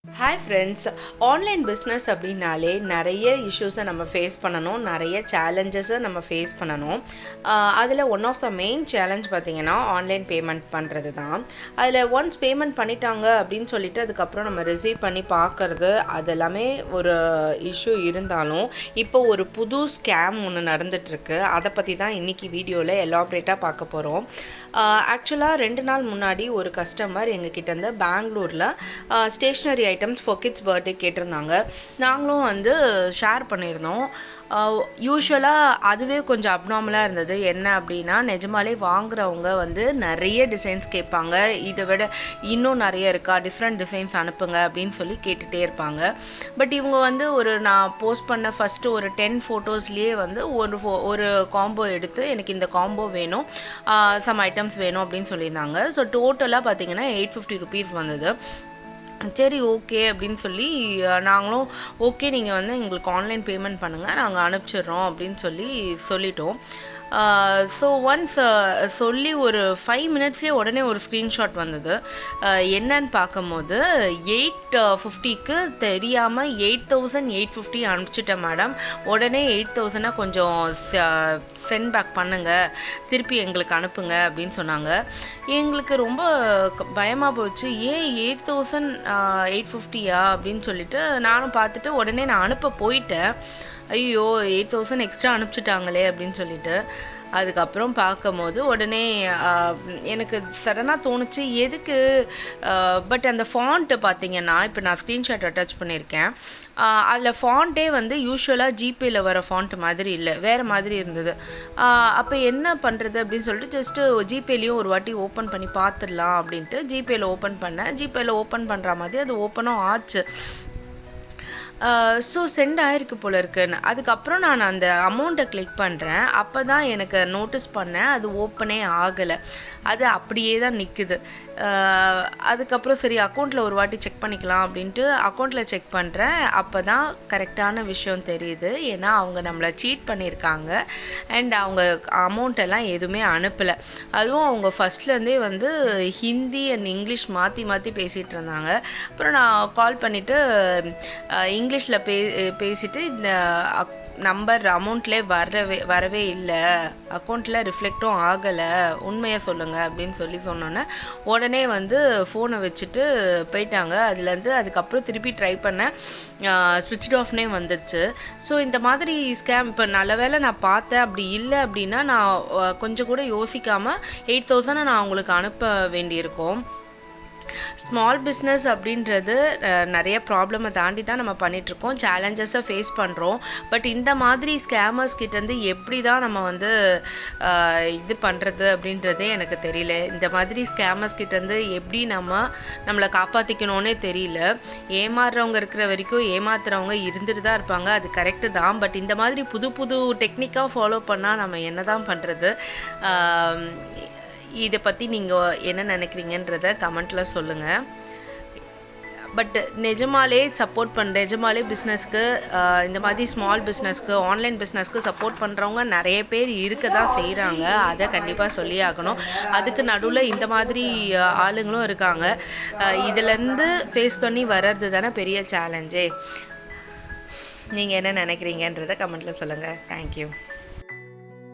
Hi friends, online business அப்படின்னாலே நிறைய இஷ்யூஸை நம்ம ஃபேஸ் பண்ணணும், நிறைய சேலஞ்சஸை நம்ம ஃபேஸ் பண்ணணும். அதில் one of the main challenge பார்த்திங்கன்னா ஆன்லைன் பேமெண்ட் பண்ணுறது தான். அதில் ஒன்ஸ் பேமெண்ட் பண்ணிட்டாங்க அப்படின்னு சொல்லிட்டு அதுக்கப்புறம் நம்ம ரிசீவ் பண்ணி பார்க்குறது அதெல்லாமே ஒரு இஷ்யூ இருந்தாலும் இப்போ ஒரு புது ஸ்கேம் ஒன்று நடந்துகிட்ருக்கு. அதை பற்றி தான் இன்றைக்கி வீடியோவில் எலாபரேட்டாக பார்க்க போகிறோம். ஆக்சுவலாக 2 நாள் முன்னாடி ஒரு கஸ்டமர் எங்ககிட்ட பெங்களூரில் stationery items for kids birthday கேட்டிருந்தாங்க. நாங்களும் ஷேர் பண்ணியிருந்தோம். யூஸ்வலாக அதுவே கொஞ்சம் அப்நார்மலாக இருந்தது. என்ன அப்படின்னா, நிஜமாலே வாங்குறவங்க நிறைய டிசைன்ஸ் கேட்பாங்க. இதை விட இன்னும் நிறைய இருக்கா, டிஃப்ரெண்ட் டிசைன்ஸ் அனுப்புங்க அப்படின்னு சொல்லி கேட்டுகிட்டே இருப்பாங்க. பட் இவங்க நான் போஸ்ட் பண்ண ஃபஸ்ட்டு ஒரு 10 ஃபோட்டோஸ்லேயே ஒரு காம்போ எடுத்து எனக்கு இந்த காம்போ வேணும், சம் ஐட்டம்ஸ் வேணும் அப்படின்னு சொல்லியிருந்தாங்க. ஸோ டோட்டலாக பார்த்தீங்கன்னா 850 ருபீஸ் வந்தது. சரி, ஓகே அப்படின்னு சொல்லி நாங்களும் ஓகே, நீங்கள் எங்களுக்கு ஆன்லைன் பேமெண்ட் பண்ணுங்கள், நாங்கள் அனுப்பிச்சிடுறோம் அப்படின்னு சொல்லிட்டோம். ஸோ ஒன்ஸ் சொல்லி ஒரு 5 மினிட்ஸ்லேயே உடனே ஒரு ஸ்க்ரீன்ஷாட் வந்தது. என்னன்னு பார்க்கும்போது 850க்கு தெரியாமல் 8850 அனுப்பிச்சிட்டேன் மேடம், உடனே 8000 கொஞ்சம் சென்ட் பேக் பண்ணுங்க, திருப்பி எங்களுக்கு அனுப்புங்க அப்படின்னு சொன்னாங்க. எங்களுக்கு ரொம்ப பயமாக போச்சு. ஏன் 8850யா அப்படின்னு சொல்லிட்டு நானும் பார்த்துட்டு உடனே நான் அனுப்ப போயிட்டேன். ஐயோ, 8000 எக்ஸ்ட்ரா அனுப்பிச்சிட்டாங்களே அப்படின்னு சொல்லிட்டு அதுக்கப்புறம் பார்க்கும்போது உடனே எனக்கு சடனாக தோணுச்சு எதுக்கு. பட் அந்த ஃபாண்ட்டு பார்த்தீங்கன்னா, இப்போ நான் ஸ்க்ரீன்ஷாட் அட்டாச் பண்ணியிருக்கேன். அதில் ஃபாண்ட்டே யூஸ்வலாக ஜிபேயில் வர ஃபாண்ட் மாதிரி இல்லை, வேறு மாதிரி இருந்தது. அப்போ என்ன பண்ணுறது அப்படின்னு சொல்லிட்டு ஜஸ்ட்டு ஜிபேலையும் ஒரு வாட்டி ஓப்பன் பண்ணி பார்த்துடலாம் அப்படின்ட்டு ஜிபேயில் ஓப்பன் பண்ணேன். ஜிபேயில் ஓப்பன் பண்ணுற மாதிரி அது ஓப்பனும் ஆச்சு. ஸோ சென்ட் ஆயிருக்கு போல இருக்குன்னு. அதுக்கப்புறம் நான் அந்த அமௌண்ட்டை கிளிக் பண்ணுறேன். அப்போ தான் எனக்கு நோட்டீஸ் பண்ணேன் அது ஓப்பனே ஆகலை, அது அப்படியே தான் நிற்குது. அதுக்கப்புறம் சரி அக்கௌண்ட்டில் ஒரு வாட்டி செக் பண்ணிக்கலாம் அப்படின்ட்டு அக்கௌண்ட்டில் செக் பண்ணுறேன். அப்போ தான் கரெக்டான விஷயம் தெரியுது. ஏன்னா அவங்க நம்மளை சீட் பண்ணியிருக்காங்க அண்ட் அவங்க அமௌண்ட்டெல்லாம் எதுவுமே அனுப்பலை. அதுவும் அவங்க ஃபஸ்ட்லேருந்தே ஹிந்தி அண்ட் இங்கிலீஷ் மாற்றி மாற்றி பேசிகிட்டு இருந்தாங்க. அப்புறம் நான் கால் பண்ணிவிட்டு இங்கிலீஷில் பேசிட்டு இந்த நம்பர் அமௌண்ட்லேயே வரவே இல்லை, அக்கௌண்ட்டில் ரிஃப்ளெக்டும் ஆகலை, உண்மையை சொல்லுங்கள் அப்படின்னு சொன்னோன்னே உடனே ஃபோனை வச்சுட்டு போயிட்டாங்க. அதுக்கப்புறம் திருப்பி ட்ரை பண்ணேன், ஸ்விட்ச் ஆஃப்னே வந்துடுச்சு. ஸோ இந்த மாதிரி ஸ்கேம் இப்போ நல்ல வேளை நான் பார்த்தேன். அப்படி இல்லை அப்படின்னா நான் கொஞ்சம் கூட யோசிக்காமல் 8000 நான் அவங்களுக்கு அனுப்ப வேண்டியிருக்கும். ஸ்மால் பிஸ்னஸ் அப்படின்றது நிறைய ப்ராப்ளமை தாண்டி தான் நம்ம பண்ணிகிட்ருக்கோம், சேலஞ்சஸை ஃபேஸ் பண்ணுறோம். பட் இந்த மாதிரி ஸ்கேமர்ஸ் கிட்டேருந்து எப்படி தான் நம்ம இது பண்ணுறது அப்படின்றதே எனக்கு தெரியல. இந்த மாதிரி ஸ்கேமர்ஸ் கிட்டேருந்து எப்படி நம்மளை காப்பாற்றிக்கணும்னே தெரியல. ஏமாறுறவங்க இருக்கிற வரைக்கும் ஏமாத்துறவங்க இருந்துட்டு தான் இருப்பாங்க, அது கரெக்டு தான். பட் இந்த மாதிரி புது புது டெக்னிக்காக ஃபாலோ பண்ணால் நம்ம என்ன தான் பண்ணுறது? இதை பற்றி நீங்கள் என்ன நினைக்கிறீங்கன்றத கமெண்ட்டில் சொல்லுங்கள். பட் நிஜமாலே பிஸ்னஸ்க்கு, இந்த மாதிரி ஸ்மால் பிஸ்னஸ்க்கு, ஆன்லைன் பிஸ்னஸ்க்கு சப்போர்ட் பண்ணுறவங்க நிறைய பேர் இருக்க தான் செய்கிறாங்க. அதை கண்டிப்பாக சொல்லி ஆகணும். அதுக்கு நடுவில் இந்த மாதிரி ஆளுங்களும் இருக்காங்க. இதுலேருந்து ஃபேஸ் பண்ணி வர்றது தானே பெரிய சேலஞ்சே. நீங்கள் என்ன நினைக்கிறீங்கன்றத கமெண்ட்டில் சொல்லுங்கள். தேங்க்யூ.